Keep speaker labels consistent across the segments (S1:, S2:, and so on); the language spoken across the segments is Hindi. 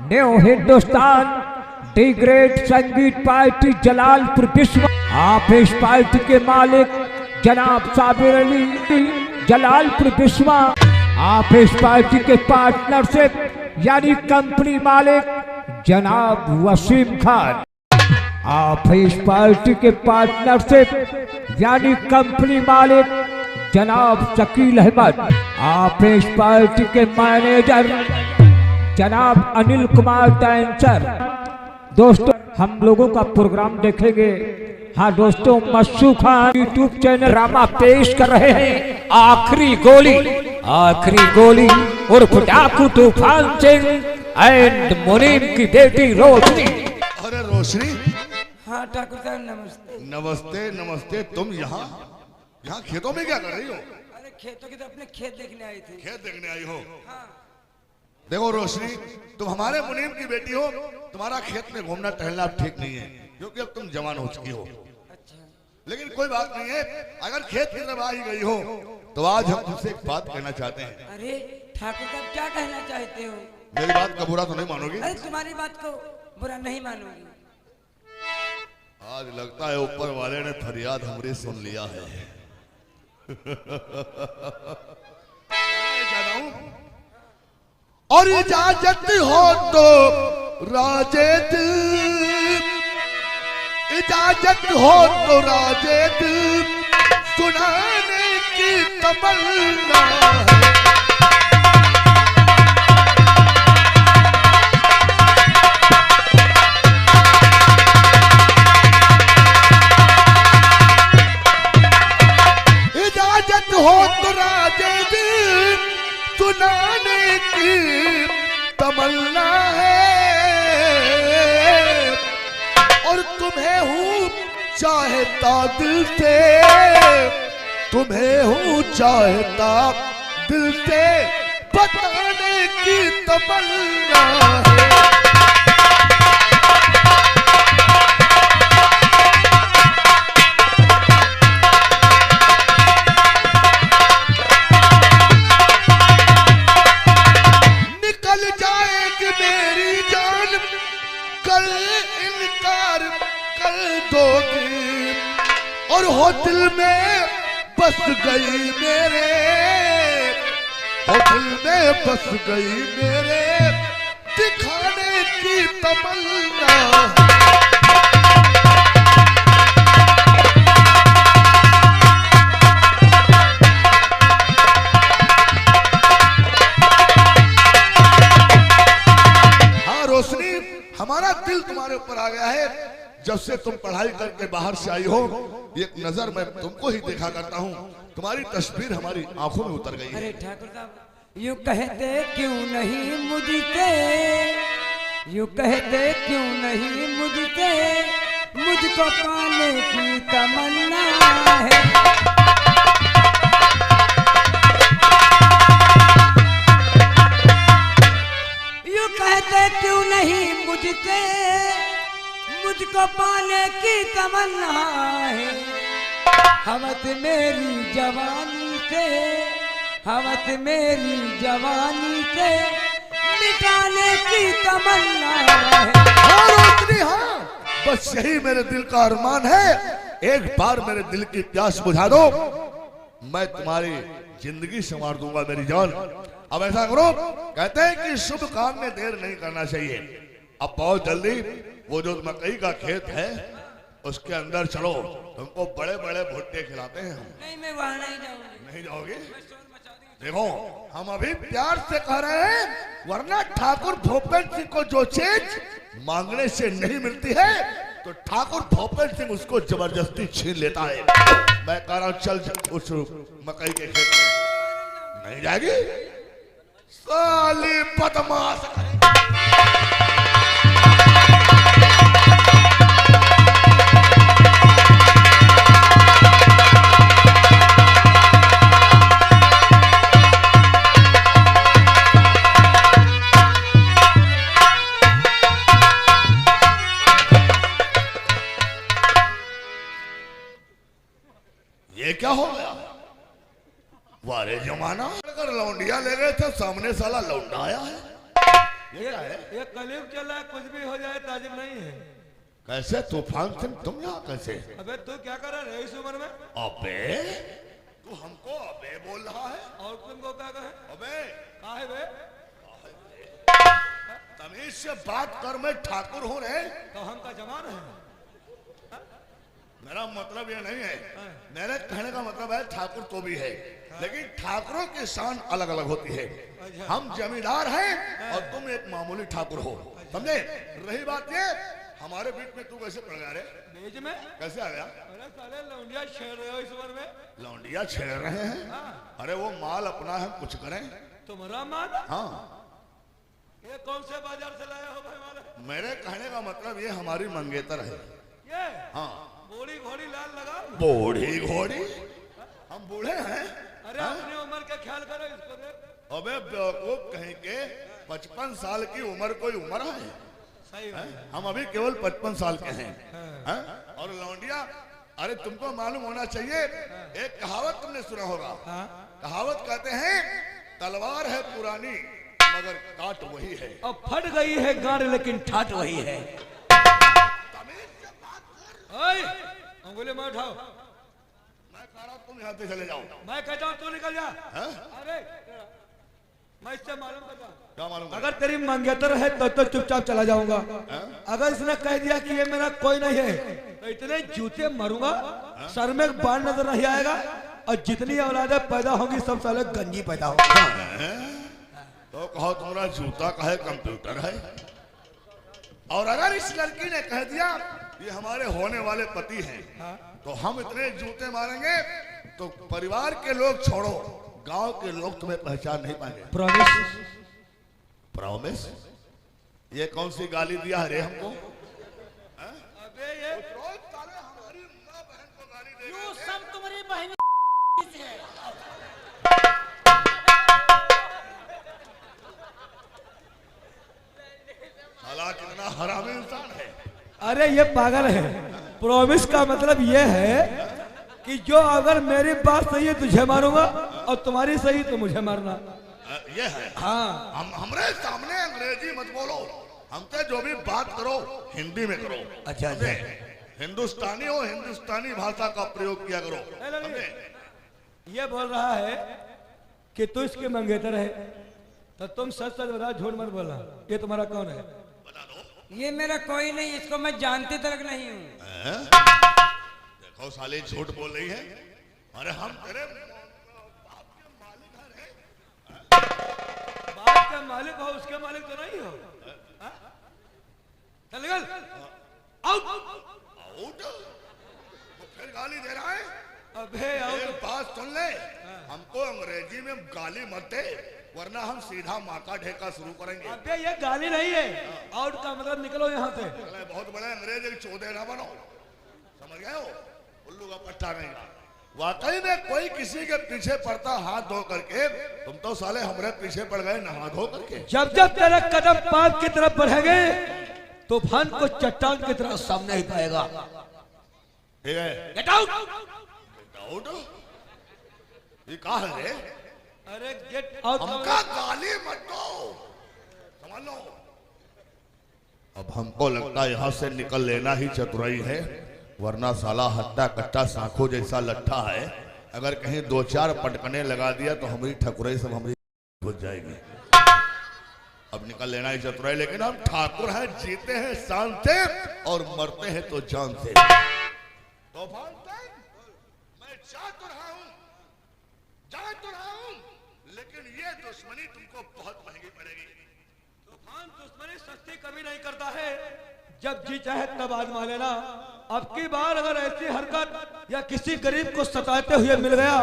S1: न्यू हिंदुस्तान दी ग्रेट संगीत पार्टी जलालपुर विश्व। आप इस पार्टी के मालिक जनाब साबिर अली जलालपुर विश्व। आप इस पार्टी के पार्टनरशिप यानी कंपनी मालिक जनाब वसीम खान। आप इस पार्टी के पार्टनरशिप यानी कंपनी मालिक जनाब शकील अहमद। आप इस पार्टी के मैनेजर जनाब अनिल कुमार डांसर। दोस्तों हम लोगों का प्रोग्राम देखेंगे। हाँ दोस्तों, मस्सू खान यूट्यूब चैनल ड्रामा पेश कर रहे हैं आखिरी गोली। आखिरी गोली उर्फ डाकू तूफान सिंह एंड मुनीम की बेटी रोशनी।
S2: अरे रोशनी।
S3: हाँ ठाकुर साहब नमस्ते।
S2: नमस्ते नमस्ते। तुम यहाँ खेतों में क्या कर रही हो?
S3: अरे खेतों की तो अपने खेत देखने आई थी।
S2: खेत देखने आई हो?
S3: हाँ।
S2: देखो रोशनी, तुम हमारे मुनीम की बेटी हो, तुम्हारा खेत में घूमना टहलना अब ठीक नहीं है क्योंकि अब तुम जवान हो चुकी हो।
S3: अच्छा।
S2: लेकिन कोई बात नहीं है, अगर खेत की तरफ आ ही गई हो तो आज हम तुमसे एक बात कहना चाहते हैं।
S3: अरे ठाकुर साहब क्या कहना चाहते हो?
S2: मेरी बात का बुरा तो नहीं मानोगी?
S3: अरे तुम्हारी बात को बुरा नहीं मानूंगी।
S2: आज लगता है ऊपर वाले ने फरियाद हमरी सुन लिया है। और इजाजत हो तो राजे दिल, इजाजत हो तो राजे दिल सुनाने की तमन्ना है। हो तो राजे दिल सुनाने की तमन्ना है। और तुम्हें हूँ चाहता दिल से, तुम्हें हूँ चाहता दिल से बताने की तमन्ना है। और हो दिल में बस गई मेरे, हो दिल में बस गई मेरे दिखाने की तमन्ना। हाँ रोशनी, हमारा दिल तुम्हारे ऊपर आ गया है। जब से तुम पढ़ाई करके बाहर से आई हो, एक नजर मैं तुमको ही देखा करता हूँ। तुम्हारी तस्वीर हमारी आंखों में उतर गई है।
S3: अरे ठाकुर साहब यूं कहते क्यों नहीं मुझसे, यूं कहते क्यों नहीं मुझसे, मुझको पाने की तमन्ना है। यूं कहते क्यों नहीं मुझसे, मुझको पाने की तमन्ना है। हवस मेरी जवानी से, हवस मेरी जवानी से मिटाने की तमन्ना है।
S2: हाँ रोशनी, हाँ बस यही मेरे दिल का अरमान है। एक बार मेरे दिल की प्यास बुझा दो, मैं तुम्हारी जिंदगी संवार दूंगा मेरी जान। अब ऐसा करो, कहते हैं कि शुभ काम में देर नहीं करना चाहिए। अब बहुत जल्दी वो जो मकई का खेत है उसके अंदर चलो, तुमको बड़े बड़े भुट्टे खिलाते हैं हम।
S3: नहीं मैं वहां नहीं जाऊंगी।
S2: नहीं जाओगे? देखो हम अभी प्यार से कह रहे हैं, वरना ठाकुर भूपेंद्र सिंह को जो चीज मांगने से नहीं मिलती है तो ठाकुर भूपेंद्र सिंह उसको जबरदस्ती छीन लेता है। मैं कह रहा हूं चल उस मकई के खेत में। नहीं जाएगी? साली बदमाश। ये क्या हो गया? वारे जमाना अगर लौंडिया ले गए थे, सामने साला लौंडा आया है। ये क्या है?
S3: ये कलयुग चल रहा है, कुछ भी हो जाए ताजिब नहीं है।
S2: कैसे तूफान सिंह तुम यहाँ कैसे?
S3: अबे तू क्या कर रहा है इस उम्र में?
S2: अबे तू हमको अबे बोल रहा है?
S3: और तुमको क्या कहे?
S2: अबे
S3: कहा है बे?
S2: तमीज से बात कर, मैं ठाकुर हूँ रे।
S3: तो हम का जमान है।
S2: मेरा मतलब ये नहीं है, मेरे कहने का मतलब है ठाकुर तो भी है, लेकिन ठाकुरों की शान अलग अलग होती है। हम जमींदार हैं और तुम एक मामूली ठाकुर हो, समझे? रही बात ये, हमारे बीच में तू कैसे पड़ गया रे?
S3: बीच में
S2: कैसे आ गया?
S3: अरे साले लौंडिया छेड़ रहे हो इस उम्र में।
S2: लौंडिया छेड़ रहे हैं? अरे वो माल अपना है, कुछ करें।
S3: तुम्हारा माल?
S2: हाँ।
S3: ये कौन से बाजार से लाया हो भाई माल?
S2: मेरे कहने का मतलब ये हमारी मंगेतर है।
S3: ये
S2: हाँ।
S3: बूढ़ी घोड़ी लाल लगा।
S2: बूढ़ी घोड़ी? हम बूढ़े हैं?
S3: अरे अपनी उम्र का ख्याल करो इसको देख।
S2: अबे बेवकूफ कहीं के, 55 साल की उम्र कोई उम्र है?
S3: सही है?
S2: हम अभी केवल 55 साल के हैं। और लौंडिया, अरे तुमको मालूम होना चाहिए, एक कहावत तुमने सुना होगा। कहावत कहते हैं, तलवार है पुरानी मगर काट वही है।
S3: अब फट गई है गाड़ लेकिन ठाट वही है। ओए, अंगुली में उठाओ।
S2: मैं कह रहा हूं तुम यहाँ से चले जाओ।
S3: मैं कहता हूँ तू निकल जा।
S2: हाँ?
S3: अरे मैं इससे मालूम करता।
S2: क्या मालूम?
S3: अगर तेरी मंगेतर है तो चुपचाप चला जाऊंगा। अगर इसने कह दिया कि ये मेरा कोई नहीं है तो इतने जूते मारूंगा, सर में बाल नजर नहीं आएगा, और जितनी औलादें पैदा होंगी सब साले गंजी पैदा होंगी।
S2: तो कहो तुम्हारा जूता का है, कंप्यूटर है? और अगर इस लड़की ने कह दिया ये हमारे होने वाले पति हैं, तो हम इतने जूते मारेंगे तो परिवार के लोग छोड़ो, गांव के लोग तुम्हें पहचान नहीं पाएंगे।
S3: प्रॉमिस?
S2: प्रॉमिस? ये कौन सी गाली दिया है रे हमको?
S3: अबे ये
S2: हमारी माँ बहन को गाली दे रहे थे।
S4: सब तुम्हारी बहन है।
S2: साला कितना हरामी इंसान है।
S3: अरे ये पागल है। प्रॉमिस का मतलब ये है कि जो अगर मेरी बात सही है तुझे मारूंगा और तुम्हारी सही तो मुझे मारना।
S2: ये है?
S3: हाँ।
S2: हमरे सामने अंग्रेजी मत बोलो, हमसे जो भी बात करो हिंदी में करो।
S3: अच्छा
S2: समझे? हिंदुस्तानी हो, हिंदुस्तानी भाषा का प्रयोग किया करो। समझे?
S3: ये बोल रहा है कि तू इसके मंगेतर है, तो तुम सच सच बता, झूठ मत बोलना। ये तुम्हारा कौन है?
S2: बता दो।
S4: ये मेरा कोई नहीं, इसको मैं जानती तक नहीं हूँ।
S2: देखो साले झूठ बोल रही है। अरे हम तेरे बाप के मालिक हैं।
S3: बाप का मालिक हो, उसके मालिक तो नहीं हो। चल निकल। आउट।
S2: आउट? तो फिर गाली दे रहा है?
S3: अबे आउट।
S2: एक बात सुन ले, हमको अंग्रेजी में गाली मत दे, वरना हम सीधा माका ढेका शुरू करेंगे।
S3: अबे ये गाली नहीं है, आउट का मतलब निकलो यहाँ से।
S2: अरे बहुत बड़े अंग्रेज, एक चौधे ना बनो, समझ गए हो? उल्लू का पट्टा नहीं। वाकई में कोई किसी के पीछे पड़ता हाथ धो करके, तुम तो साले हमारे पीछे पड़ गए नहा धो करके।
S3: जब जब तेरे कदम पाप की तरफ बढ़ेंगे तूफान को चट्टान की तरह सामने ही पाएगा।
S2: ठीक है?
S3: Get out.
S2: आउट? ये कहा है रे?
S3: अरे गेट आउट।
S2: हमका गाली मत दो, समझ लो। अब हमको लगता है यहाँ से निकल लेना ही चतुराई है, वरना साला हट्टा कट्टा सांखों जैसा लट्ठा है। अगर कहीं 2-4 पटकने लगा दिया तो हमारी ठकुराई सब हमारी घुस जाएगी। अब निकल लेना ही चतुराई, लेकिन हम ठाकुर हैं, जीते हैं शान से और मरते हैं तो जान से। तूफान सिंह, मैं जा तो रहा हूं, लेकिन ये दुश्मनी तुमको बहुत महंगी पड़ेगी।
S3: तूफान दुश्मनी सस्ती कभी नहीं करता है, जब जी चाहे तब आजमा लेना। अब की बार अगर ऐसी हरकत या किसी गरीब को सताते हुए मिल गया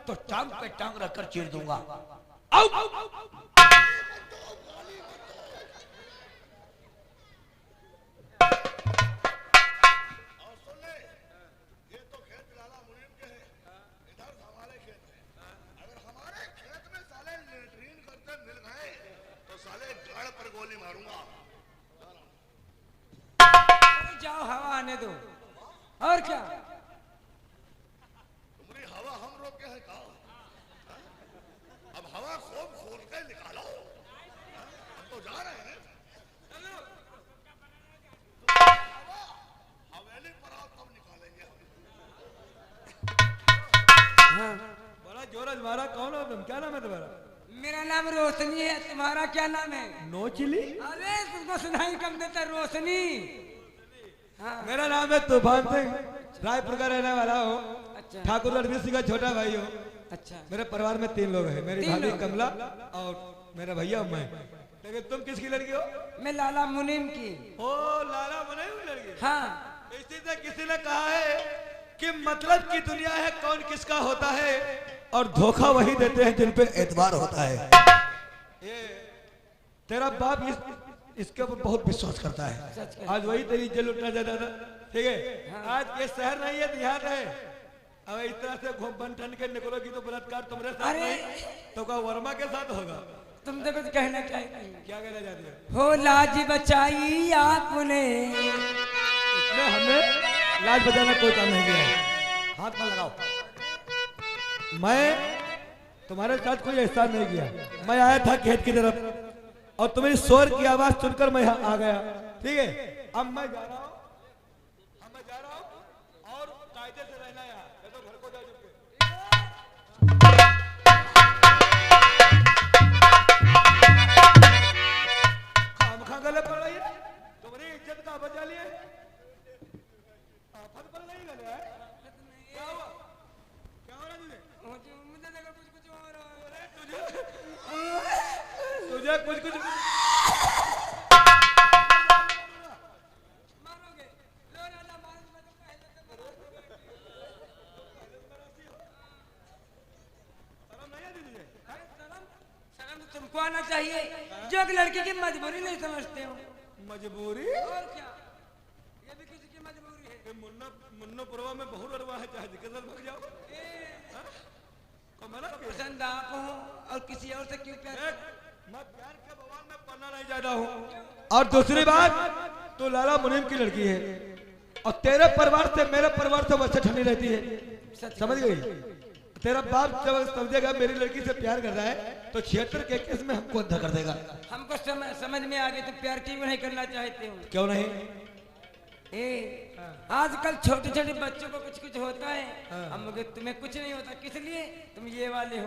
S3: तो टांग पे टांग रखकर चीर दूंगा। आउट।
S2: गोली मारूंगा।
S4: जाओ, हवा आने दो। और क्या?
S2: तुम्हारी हवा हम रोके हैं का? अब हवा खूब खोल के निकालो। हमको तो जा रहे हैं। हवेली पर आओ तब निकालेंगे हम।
S4: बड़ा जोर तुम्हारा, कौन हो तुम, क्या नाम है तुम्हारा?
S3: मेरा नाम रोशनी है, तुम्हारा क्या नाम है?
S4: नो चिली।
S3: अरे तुमको सुनाई कम देता, रोशनी। हाँ।
S4: मेरा नाम है तूफान सिंह, रायपुर का रहने वाला हूँ।
S3: अच्छा
S4: ठाकुर रणवीर सिंह का छोटा भाई हूँ।
S3: अच्छा।
S4: मेरे परिवार में 3 लोग हैं, मेरी
S3: तीन
S4: भाभी
S3: लोग?
S4: कमला और मेरा भैया और मैं। लेकिन तुम किसकी लड़की हो?
S3: मैं लाला मुनीम की।
S4: ओ लाला मने हुई लड़की।
S3: हाँ।
S4: इसी से किसी ने कहा है कि मतलब की दुनिया है, कौन किसका होता है, और धोखा वही देते हैं जिन पे एतबार होता है। ये तेरा बाप इसके ऊपर बहुत विश्वास करता है।
S3: सच कह।
S4: आज वही तेरी इज्जत लुटना चाहता था, ठीक है? आज ये शहर नहीं है, देहात है। अब इस तरह से घूम बन ठन के निकलोगी तो बलात्कार तुम्हारे साथ
S3: अरे!
S4: नहीं तो क्या वर्मा के साथ होगा?
S3: तुम तो कुछ कहना चाहती
S4: क्या कहना चाहती है?
S3: हो? लाज बचाई आपने।
S4: इसमें हमें लाज बचाना कोई काम नहीं किया है। हाथ में लगाओ। मैं तुम्हारे साथ कोई एहसान नहीं किया। मैं आया था खेत की तरफ और तुम्हारी शोर की आवाज सुनकर मैं यहाँ आ गया, ठीक है? अब मैं जा रहा हूँ, और कायदे से रहना यहाँ, नहीं तो घर को जा चुके। खामखा गले पड़ रही है, तुम्हारी इज्जत का बचा लिए। आफत पर नहीं गले है? क्या हुआ? क्या हो रहा है तुझे?
S3: मुझे लगा कुछ कुछ हो रहा है।
S4: तुझे कुछ कुछ
S3: मारोगे? लो लाला मारो, मैं तो पहले से बता दूं।
S4: शर्म नहीं आती तुझे?
S3: शर्म तो तुमको आना चाहिए, जो एक लड़की की मजबूरी नहीं समझते हो।
S4: मजबूरी?
S3: और क्या, ये भी किसी की मजबूरी है।
S4: ये मुन्नोपुरवा में बहुत अरवा है, चाहे जिक्र भाग जाओ। हाँ? को मना किया?
S3: पसंद आप हो और किसी और से क्यों प्यार?
S4: मैं प्यार के बवाल में पढ़ना नहीं चाहता हूँ। और दूसरी बात, तू लाला मुनीम की लड़की है और तेरे परिवार से मेरे परिवार से वैसे ठंडी रहती है, समझ गई? तेरा बाप जब समझेगा मेरी लड़की से प्यार कर रहा है तो 76 के केस में हमको अंधा कर देगा।
S3: हमको समझ में आ गई, तो प्यार क्यों नहीं करना चाहते हो?
S4: क्यों नहीं?
S3: आजकल छोटे छोटे बच्चों को कुछ कुछ होता है, हम लोग तुम्हें कुछ नहीं होता, किस लिए? तुम ये वाले हो।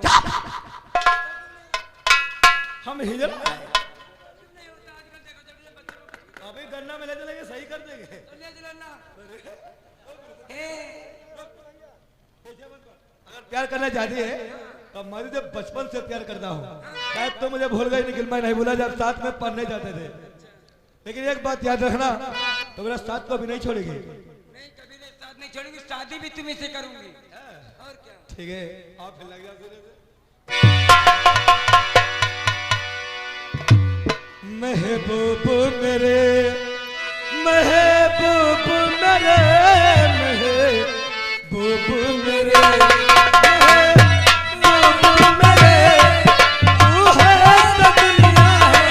S4: हम हिजड़ा
S3: नहीं होता आजकल, देखो जब ये बच्चों को
S4: अभी गन्ना में ले चलेंगे, सही कर देंगे।
S3: तो ले चलो ना।
S4: अगर प्यार करना चाहती है तो मैं तो बचपन से प्यार करता हूँ। शायद तो मुझे भूल गई, लेकिन मैं नहीं भूला जब साथ में पढ़ने जाते थे। लेकिन एक बात याद रखना, तो मेरा साथ को भी नहीं छोड़ेगी।
S3: नहीं, कभी नहीं साथ नहीं छोड़ूंगी, शादी भी तुम्ही से करूंगी। और क्या?
S4: ठीक है, आप फिर लग जाओ सीधे से। महबूब मेरे, महबूब मेरे, महबूब मेरे, महबूब मेरे, तू है तो दुनिया है,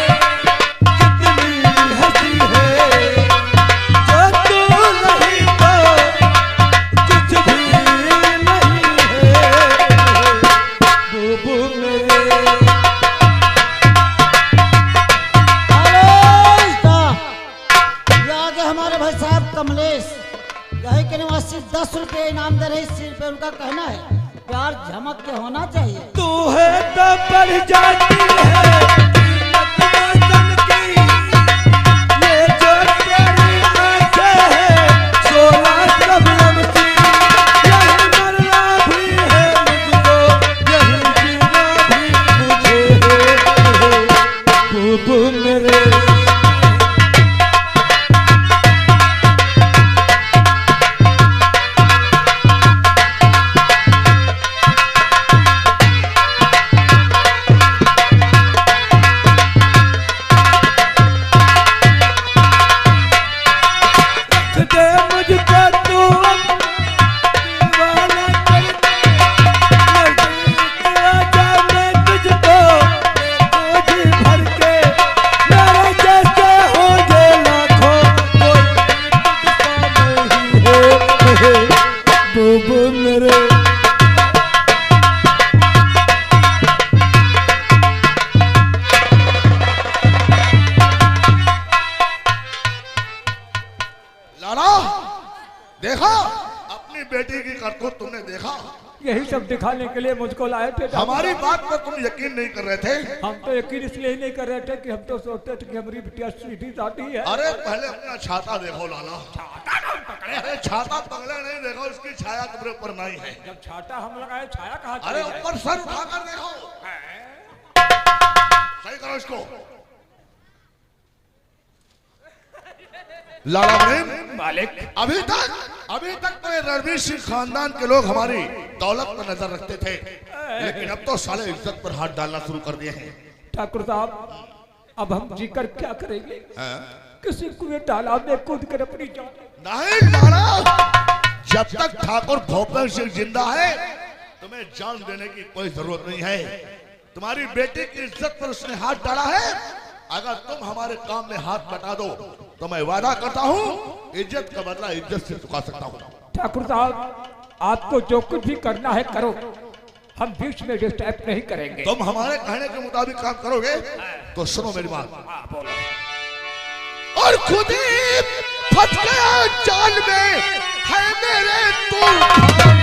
S4: कितनी हंसी है, जो तू नहीं तो कुछ भी नहीं है, महबूब मेरे।
S5: हमारे भाई साहब कमलेश यही के निवासी 10 रुपए इनाम दे रहे, इसी पे उनका कहना है प्यार झमक के होना चाहिए।
S4: तू है तो बढ़ जाती है कीमत मौसम की, ये जो तेरी आंखें हैं 16 प्रॉब्लम की, यही मरना भी है मुझको, यही जीना भी मुझे है, महबूब मेरे।
S1: यही सब दिखाने के लिए मुझको लाए थे।
S2: हमारी बात पर तुम यकीन नहीं कर रहे थे।
S1: हम तो यकीन इसलिए ही नहीं कर रहे थे कि हम तो सोचते थे कि हमारी बिटिया सीधी सादी है।
S2: अरे पहले अपना छाता देखो लाला। अरे छाता पगला नहीं, देखो उसकी छाया तुम्हारे ऊपर नहीं है।
S1: जब छाता हम लगाए छाया कहाँ
S2: अरे
S1: चली है?
S2: ऊपर सर उठाकर देखो, सही करो इसको। लाला मुनीम
S1: मालिक,
S2: अभी तक तो ये रणवीर सिंह खानदान के लोग हमारी दौलत पर नजर रखते थे, लेकिन अब तो साले इज्जत पर हाथ डालना शुरू कर दिए हैं।
S1: ठाकुर साहब, अब हम जीकर क्या करेंगे?
S2: हाँ?
S1: किसी कुएं तालाब में कूद कर अपनी जान।
S2: नहीं लाला, जब तक ठाकुर भोपेश सिंह जिंदा है तुम्हें जान देने की कोई जरूरत नहीं है। तुम्हारी बेटी की इज्जत पर उसने हाथ डाला है, अगर तुम हमारे काम में हाथ बटा दो तो मैं वादा करता हूँ इज्जत का बदला इज्जत से चुका सकता हूँ।
S1: ठाकुर साहब, आपको जो कुछ भी करना है करो, हम बीच में डिस्टर्ब नहीं करेंगे।
S2: तुम हमारे कहने के मुताबिक काम करोगे तो सुनो मेरी बात। और खुद ही फंस गया जाल में है मेरे तूफान।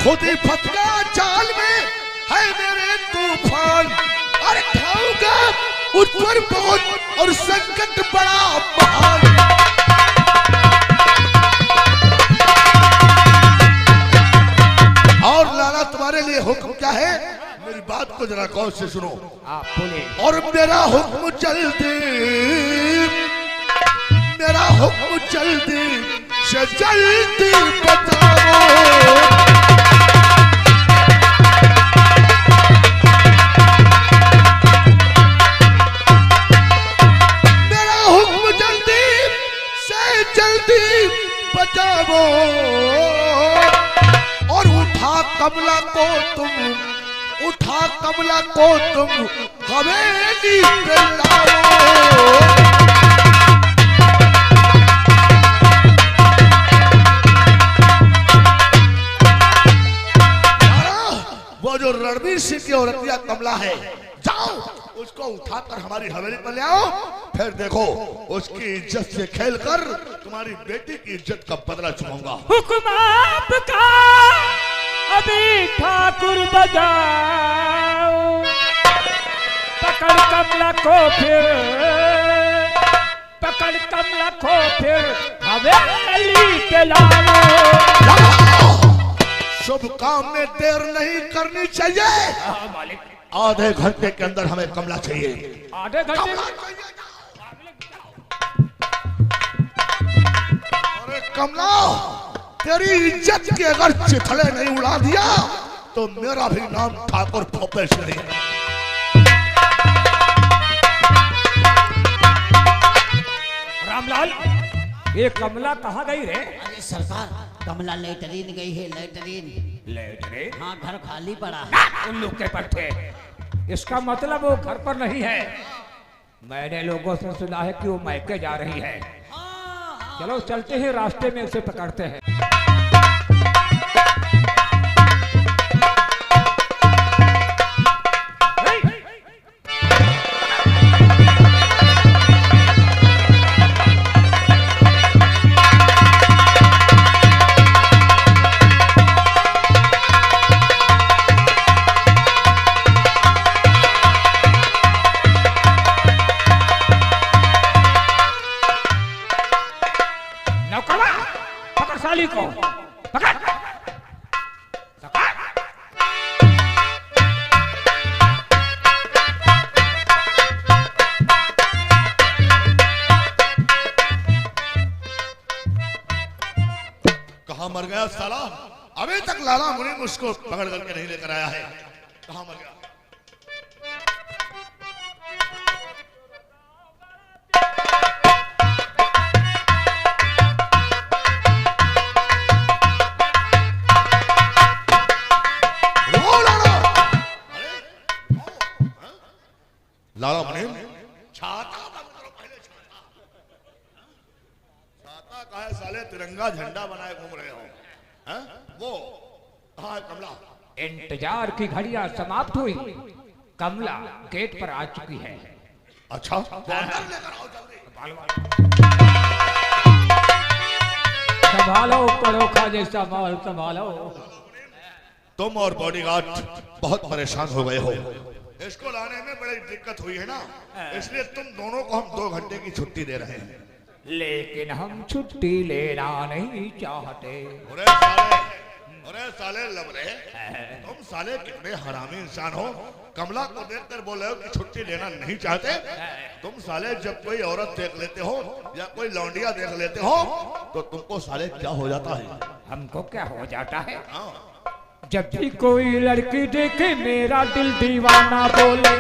S2: खुद ही फंस गया जाल में है मेरे तूफान। और खाऊंगा उस पर बहुत और संकट बड़ा महान। और लाला तुम्हारे लिए हुक्म क्या है, मेरी बात को जरा गौर से सुनो।
S1: आप बोले।
S2: और मेरा हुक्म जल्दी से जल्दी बताओ। मेरा हुक्म जल्दी से जल्दी बताओ। और उठा कमला को तुम हवेली पे लाओ। वो जो रणवीर सिंह की औरतिया कमला है, जाओ उसको उठाकर हमारी हवेली पर ले आओ। फिर देखो उसकी इज्जत से खेलकर तुम्हारी बेटी की इज्जत का बदला चुकाऊंगा।
S1: हुक्म आपका अभी ठाकुर बजाओ। पकड़ कमला को फिर हवेली पे लाओ।
S2: शुभ काम में देर नहीं करनी चाहिए।
S1: मालिक,
S2: आधे घंटे के अंदर हमें कमला चाहिए।
S1: आधे घंटे में?
S2: अरे कमला, तेरी इज्जत के अगर चिथड़े नहीं उड़ा दिया तो मेरा भी नाम ठाकुर भोपेश नहीं है।
S1: रामलाल, ये कमला कहाँ गई रे?
S5: अरे सरकार, कमला लेटरीन गई है, लेटरीन।
S1: लेटरीन?
S5: हाँ, घर खाली पड़ा है।
S1: उन लोग के पर थे। इसका मतलब वो घर पर नहीं है। मैंने लोगों से सुना है कि वो मायके जा रही है। चलो चलते हैं, रास्ते में उसे पकड़ते हैं। साली को पकड़।
S2: कहाँ मर गया साला? अभी तक लाला मुनीम उसको पकड़ करके नहीं लेकर आया है। कहाँ मर गया? लाला मुनीम, छाता बंद करो पहले। छाता का है साले, तिरंगा झंडा बनाए घूम रहे हो हैं? वो कहाँ है कमला?
S1: इंतजार की घड़ियां समाप्त हुई। कमला गेट पर आ चुकी है।
S2: अच्छा, तो अंदर लेकर आओ जल्दी।
S1: संभालो परोखा जैसा माल संभालो।
S2: तुम और बॉडीगार्ड बहुत परेशान हो गए हो, इसको लाने में बड़ी दिक्कत हुई है ना, इसलिए तुम दोनों को हम 2 घंटे की छुट्टी दे रहे हैं।
S1: लेकिन हम छुट्टी लेना नहीं चाहते।
S2: अरे साले लबरे, तुम साले कितने हरामी इंसान हो। कमला को देखकर बोल रहे हो कि छुट्टी लेना नहीं चाहते। तुम साले जब कोई औरत देख लेते हो या कोई लौंडिया देख लेते हो तो तुमको साले क्या हो जाता है?
S1: हमको क्या हो जाता है?
S2: हाँ।
S1: जब भी कोई लड़की देखे मेरा दिल दीवाना बोले।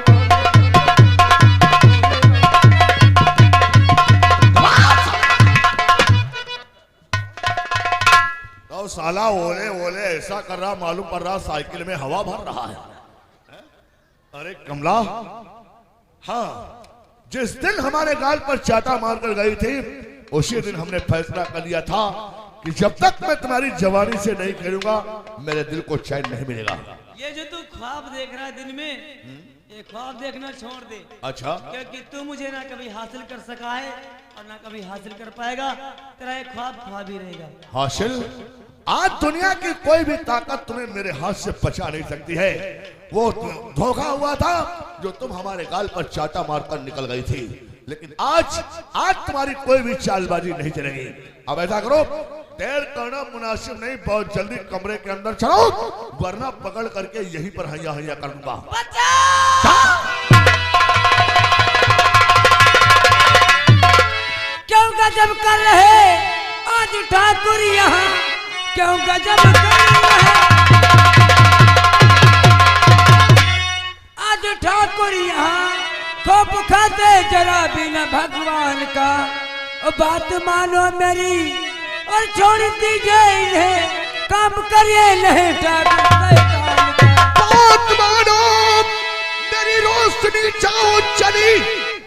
S2: तो साला ओले ओले ऐसा कर रहा, मालूम पड़ रहा साइकिल में हवा भर रहा है। अरे कमला, हाँ, जिस दिन हमारे गाल पर चाटा मारकर गई थी उसी दिन हमने फैसला कर लिया था कि जब तक मैं तुम्हारी जवानी से नहीं खेलूंगा मेरे दिल को चैन नहीं मिलेगा।
S3: ये जो तू ख्वाब देख रहा है दिन में, ये ख्वाब देखना छोड़ दे।
S2: अच्छा,
S3: क्योंकि तू मुझे ना कभी हासिल कर सका है और ना कभी हासिल कर पाएगा। तेरा एक ख्वाब ख्वाब ही रहेगा।
S2: हासिल? आज दुनिया की कोई भी ताकत तुम्हें मेरे हाथ से बचा नहीं सकती है। वो धोखा हुआ था जो तुम हमारे गाल पर चाटा मारकर निकल गई थी, लेकिन आज तुम्हारी कोई भी चालबाजी नहीं चलेगी। अब ऐसा करो, देर करना मुनासिब नहीं, बहुत जल्दी कमरे के अंदर चलो, वरना पकड़ करके यहीं पर हैया हैया कर दूंगा।
S3: क्यों गजब कर रहे आज ठाकुर यहाँ, क्यों गजब कर रहे आज ठाकुर यहाँ। खूब खाते जरा बिना भगवान का, बात मानो मेरी और छोड़ दीजिए इन्हें, काम करिए नहीं ठाकुर शैतान का।
S2: बात मानो मेरी रोशनी जाओ चली,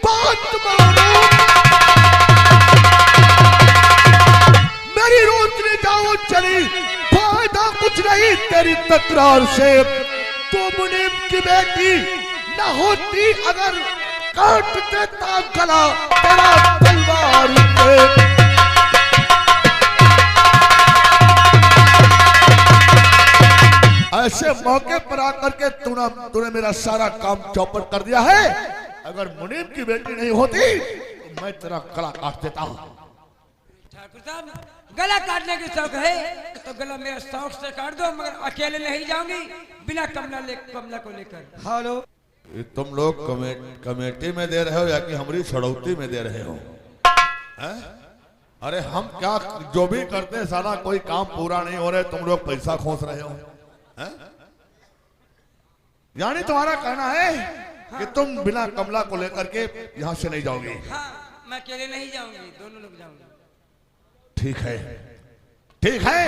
S2: बात मानो मेरी रोशनी जाओ चली, फायदा कुछ नहीं तेरी तकरार से। तो मुनीम की बेटी न होती अगर काट देता गला तेरा तलवार से। ऐसे मौके पर आकर के तूने मेरा सारा काम चौपट कर दिया है। अगर मुनीम की बेटी नहीं होती तो मैं तेरा गला काट देता हूँ।
S3: ठाकुर साहब, गला काटने की शौक है तो गला मेरा शौक से काट दो, मगर अकेले नहीं जाऊंगी, बिना कमला को लेकर। हेलो,
S2: तुम लोग कमेटी में दे रहे हो या कि हमारी छड़ौती में दे रहे हो? हैं? अरे हम क्या जो भी करते हैं सारा कोई काम पूरा नहीं हो रहा, तुम लोग पैसा खोस रहे हो। हैं? यानी तुम्हारा कहना है कि तुम बिना कमला को लेकर के यहाँ से नहीं जाओगे?
S3: हाँ, मैं अकेले नहीं जाऊंगी, दोनों लोग जाऊंगी।
S2: ठीक है, ठीक है,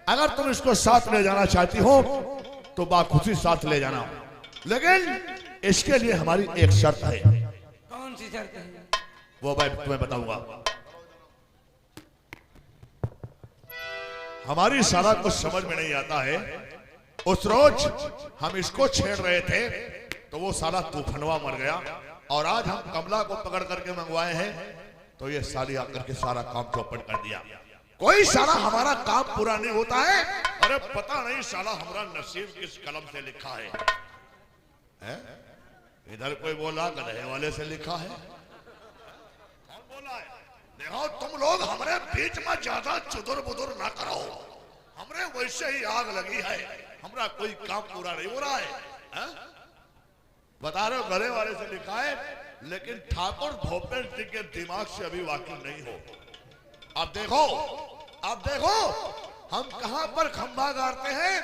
S2: अगर तुम इसको साथ ले जाना चाहती हो तो बाखुशी साथ ले जाना, लेकिन इसके लिए हमारी एक शर्त है।
S3: कौन सी शर्त है?
S2: वो मैं तुम्हें बताऊंगा। हमारी सारा कुछ समझ में नहीं आता है। उस रोज हम इसको छेड़ रहे थे तो वो साला तूफानवा मर गया, और आज हम कमला को पकड़ करके मंगवाए हैं तो ये साली आकर के सारा काम चौपट कर दिया। कोई साला हमारा काम पूरा नहीं होता है। अरे पता नहीं साला हमारा नसीब किस कलम से लिखा है, हैं? इधर कोई बोला गधे वाले से लिखा है, कौन बोला है? देखो तुम लोग हमारे बीच में ज्यादा चुदुर बुदुर ना करो, हमरे वैसे ही आग लगी है, हमारा कोई काम पूरा नहीं हो रहा है। बता रहे हो गधे वाले से लिखा है, लेकिन ठाकुर भूपेश जी के दिमाग से अभी वाकिफ नहीं हो। अब देखो हम कहां पर खंभा गाड़ते हैं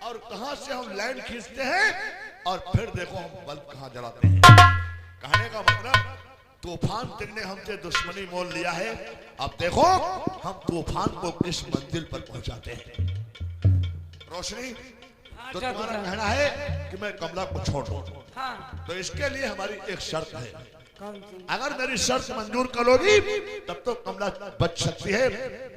S2: और कहां से हम लाइन खींचते हैं, और फिर देखो हम बल्ब कहां जलाते हैं। कहने का मतलब तूफान दिन ने हमसे दुश्मनी मोल लिया है, अब देखो हम तूफान को किस मंजिल पर पहुंचाते हैं। रोशनी, तो तुम्हारा कहना है कि मैं कमला को छोड़ दूं, तो इसके लिए हमारी एक शर्त है। अगर मेरी शर्त मंजूर करोगी तब तो कमला बच सकती है,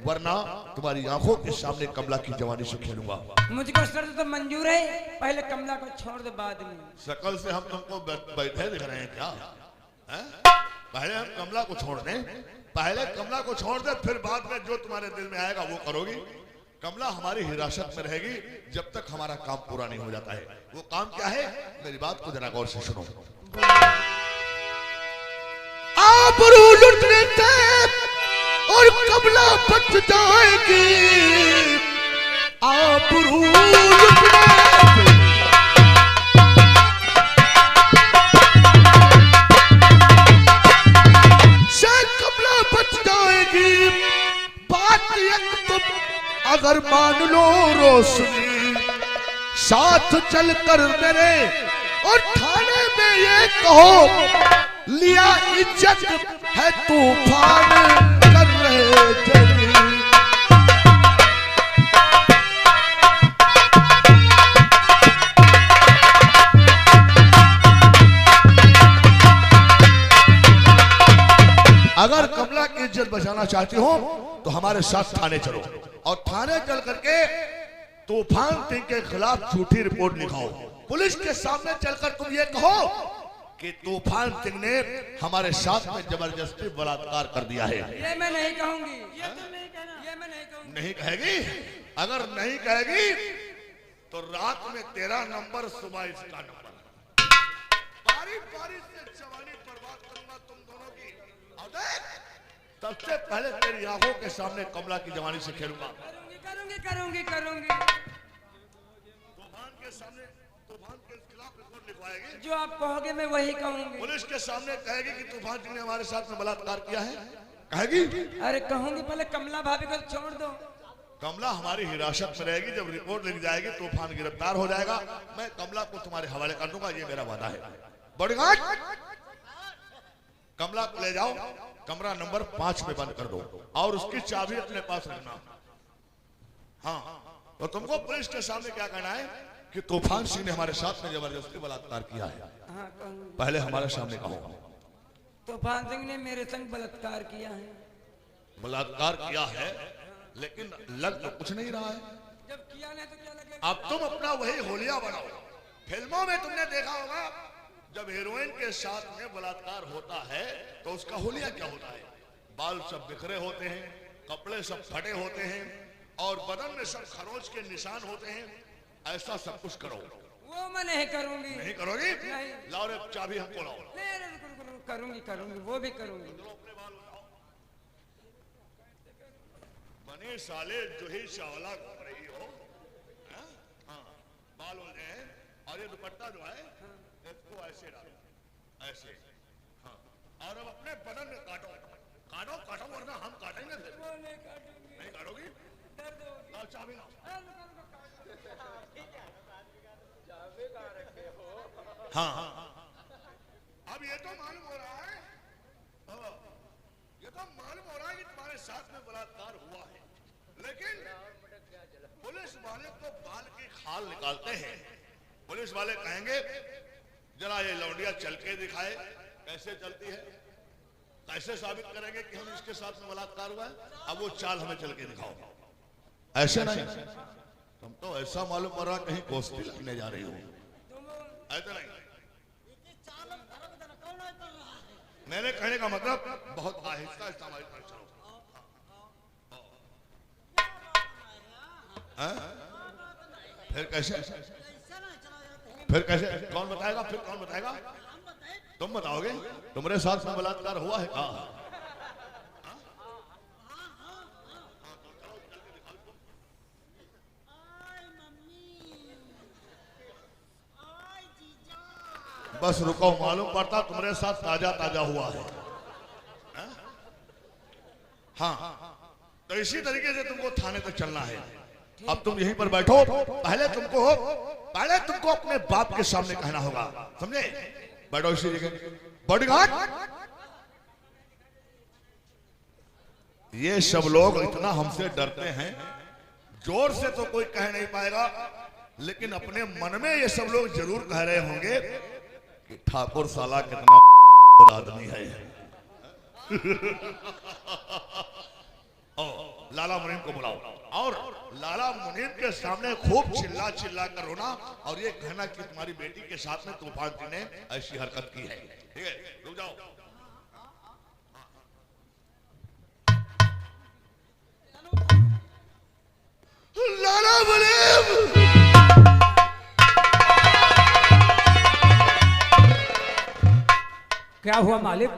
S2: वरना तुम्हारी आंखों के सामने कमला की जवानी से खेलूंगा।
S3: मुझको शर्त तो मंजूर है, पहले कमला को छोड़ दे, बाद में।
S2: शकल से हम तुमको बैठे दिख रहे हैं क्या? पहले हम कमला को छोड़ दें, पहले कमला को छोड़ दे, फिर बाद में जो तुम्हारे दिल में आएगा वो करोगी। कमला हमारी हिरासत में रहेगी जब तक हमारा काम पूरा नहीं हो जाता है। वो काम क्या है, मेरी बात को जरा गौर से सुनो।
S4: आबरू लुटने से और कमला बच जाएगी, आबरू लुटने से कमला बच जाएगी। बात एक तुम अगर मान लो रोशनी, साथ चलकर मेरे और थाने में ये कहो, लिया इज्जत है तूफान कर रहे जनी।
S2: अगर कमला की इज्जत बचाना चाहती हो तो हमारे साथ थाने चलो, और थाने चल करके तूफान सिंह के खिलाफ झूठी रिपोर्ट लिखाओ। पुलिस के सामने चलकर तुम ये कहो कि तूफान सिंह ने हमारे साथ में जबरदस्ती बलात्कार कर दिया है।
S3: ये मैं नहीं कहूंगी, ये तो नहीं कहना, ये मैं नहीं कहूंगी।
S2: नहीं कहेगी? अगर नहीं कहेगी तो रात में तेरा नंबर, सुबह इसका नंबर, बारी बारी से जवानी बर्बाद करूंगा तुम दोनों की। और देख, सबसे पहले तेरी आंखों के सामने कमला की जवानी से खेलूंगा।
S3: करूंगी करूंगी करूंगी।
S2: तूफान के सामने तूफान के खिलाफ रिपोर्ट लिखवाएगी।
S3: जो आप कहोगे मैं वही कहूंगी।
S2: पुलिस के सामने कहेगी कि तूफान सिंह ने हमारे साथ में बलात्कार किया है, कहेगी?
S3: अरे कहूंगी, पहले कमला भाभी को छोड़ दो।
S2: कमला हमारी हिरासत में रहेगी, जब रिपोर्ट लिख जाएगी तूफान गिरफ्तार हो जाएगा, मैं कमला को तुम्हारे हवाले कर दूंगा, ये मेरा वादा है। बॉडीगार्ड, कमला को ले जाओ, कमरा नंबर 5 में बंद कर दो और उसकी चाबी अपने पास रखना। हाँ, तो तुमको पुलिस के सामने क्या कहना है कि तूफान सिंह ने हमारे साथ में जबरदस्ती बलात्कार किया है।
S3: हाँ कहूंगी।
S2: पहले हमारे सामने कहो।
S3: तूफान सिंह ने मेरे संग बलात्कार किया है।
S2: बलात्कार किया है, लेकिन लग तो कुछ नहीं रहा है।
S3: जब किया नहीं तो क्या लगेगा?
S2: अब तुम अपना वही होलिया बनाओ। फिल्मों में तुमने देखा होगा, जब हीरोइन के साथ में बलात्कार होता है तो उसका होलिया क्या होता है, बाल सब बिखरे होते हैं, कपड़े सब फटे होते हैं और बदन में सब खरोच के निशान होते हैं। ऐसा सब कुछ करो।
S3: वो मैं नहीं करूंगी।
S2: नहीं करोगी?
S3: नहीं।
S2: लाओ रे चाबी हमको लाओ।
S3: नहीं, नहीं, करूंगी करूंगी, वो भी करूंगी।
S2: बने साले जो ही चावला घूम रही हो, हाँ, बाल हो जाए और ये दुपट्टा जो है इसको ऐसे डालो, ऐसे, हाँ, और अब अपने बदन में काटो, काटो काटो, वरना हम काटेंगे फिर।
S3: वो नहीं काटूंगी।
S2: नहीं काटोगी?
S3: दर्द होगी।
S2: लाओ चाबी लाओ। हाँ, अब ये तो मालूम हो रहा है, ये तो मालूम हो रहा है कि तुम्हारे साथ में बलात्कार हुआ है, लेकिन पुलिस वाले तो बाल की खाल निकालते हैं। पुलिस वाले कहेंगे जरा ये लौंडिया चल के दिखाए कैसे चलती है, कैसे साबित करेंगे कि हम इसके साथ में बलात्कार हुआ है। अब वो चाल हमें चल के दिखाओ। ऐसे नहीं, तुम तो ऐसा मालूम हो रहा कहीं कोस्ती लगने जा रही हो। ऐसा नहीं, मेरे कहने का मतलब बहुत आहिस्ता इस्तेमाल कर चलो। फिर कैसे, फिर कैसे, कौन बताएगा? फिर कौन बताएगा? तुम बताओगे? तुम्हारे साथ में बलात्कार हुआ है क्या? बस रुको, मालूम पड़ता तुम्हारे साथ ताजा ताजा हुआ है। हाँ, तो इसी तरीके से तुमको थाने तक चलना है। अब तुम यहीं पर बैठो, पहले तुमको अपने बाप के सामने कहना होगा, समझे? बैठो इसी जगह। बॉडीगार्ड, ये सब लोग इतना हमसे डरते हैं, जोर से तो कोई कह नहीं पाएगा, लेकिन अपने मन में ये सब लोग जरूर कह रहे होंगे कि ठाकुर साला कितना आदमी है। लाला मुनीम को बुलाओ और लाला मुनीम के सामने खूब चिल्ला चिल्ला कर रोना और ये कहना कि तुम्हारी बेटी के साथ में तूफान जी ने ऐसी हरकत की है। ठीक है, रुक जाओ।
S1: क्या हुआ मालिक?